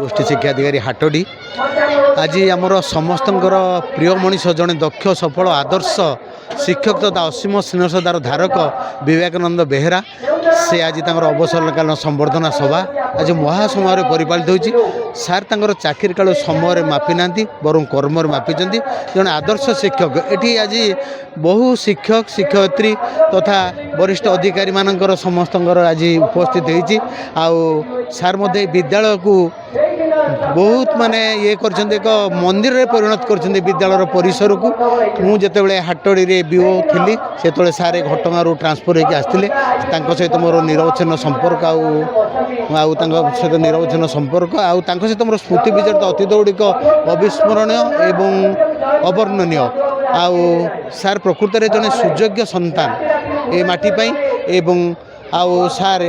गोष्ठी शिक्षा अधिकारी हाटोडी आज आमर समस्त प्रिय मनीष जड़े दक्ष सफल आदर्श शिक्षक तथा असीम स्नेहदार धारक विवेकानंद बेहेरा से आज अवसरकालीन संबर्धना सभा आज महासमय परिपालित होती। सार तर चाकरी काल समय मापी ना बर कर्म मापिंट जड़े आदर्श शिक्षक ये आज बहु शिक्षक शिक्षयित्री तथा वरिष्ठ अधिकारी मानकर समस्त आज उपस्थित होती। सार मध्य विद्यालय को बहुत माने ये एक मंदिर रे परिणत कर विद्यालय परिसर को मुझे हाटोड़ी रे बीओ थी से सारे घटगाँ ट्रांसफर होकर आसते सहित मोर निरवच्छिन्न संपर्क सहित निरवच्छिन्न संपर्क सहित मोर स्मृति विजड़ित अतीत गुड़िक अविस्मरणीय एवं अवर्णनीय सार प्रकृत में जड़े सुयोग्य संतान ए माटी एवं सार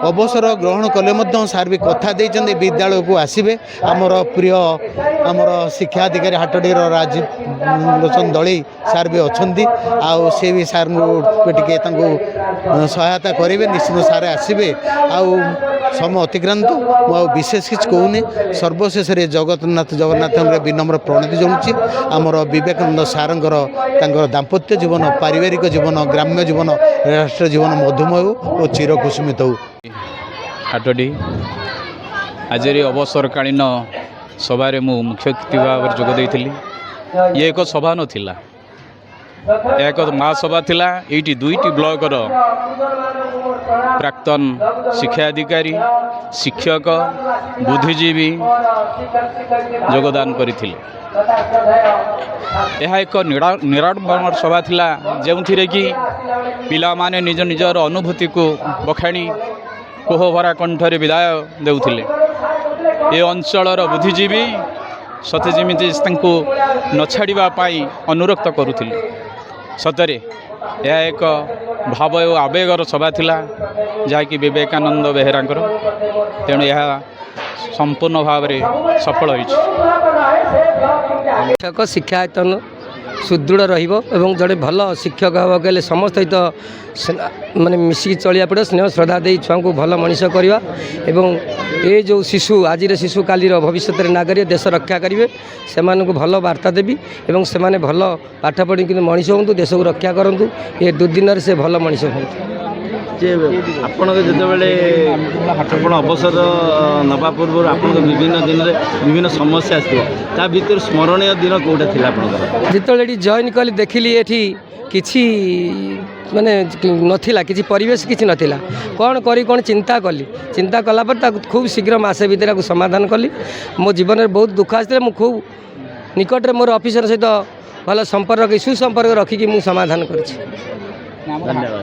अवसर ग्रहण कले सार भी कथा देते विद्यालय को आसबे आमर प्रिय आमर शिक्षा अधिकारी हाटोडी राजीव लोचन दलई सार भी अच्छा से भी सार टे सहायता करेंगे निश्चित सारे आसबे समय अतिक्रांत विशेष किसी कहूनी सर्वशेष जगन्नाथ विनम्र प्रणति जनाऊँगी आमर विवेकानंद सारंगर दाम्पत्य जीवन पारिवारिक जीवन ग्राम्य जीवन राष्ट्र जीवन मधुमय और चिर कुसुमित हो। हाटोडी आज अवसरकालीन सभारे मु मुख्य अतिथि भाव जोगदी ये एक सभा नाला एक महासभा थिला एटी दुईटी ब्लॉकर प्राक्तन शिक्षा अधिकारी शिक्षक बुद्धिजीवी योगदान करथिले। यह एक निराडंबर सभा थिला जो कि पिला माने निज निजर अनुभूति को बखाणी कोहभरा कंठरे विदाय देउथिले। ये अंचलर बुद्धिजीवी सते जेमिति न छाड़िबा पाई अनुरक्त करुथिले। सतरे यह एक भाव और आवेगर सभा थिला जहाँकि विवेकानंद बेहेरांकर तेणु यह संपूर्ण भाव में सफल होइछि। शिक्षक शिक्षायतन सुदृढ़ रही जड़े भल शिक्षक हाँ कहले समस्त सहित माने मिसिक चलिया पड़े स्नेह श्रद्धा दे छुआ को भल मनीष करवा एवं ये जो शिशु आज शिशु कालीर भविष्य नागरिक देश रक्षा करेंगे से भल वार्ता देवी एवं से भल पाठ पढ़ी कि मनीष हूँ देश को रक्षा करूँ ये दुर्दिन से भल मनीष हूँ। आपण जो अवसर नवा पूर्व आप विभिन्न दिन में विभिन्न समस्या आसता भर स्मरणीय दिन कौटा थी जिते जॉइन कली देखिली ये किसी माने नथिला किसी परिवेश किसी नथिला कौन करी कौन चिंता कली चिंता कला पर खूब शीघ्र मसे भर समाधान कली। मो जीवन में बहुत दुख आसते मु खूब निकट में मोर ऑफिसर सहित भल संपर्क सुसंपर्क रखिकी मु समाधान कर।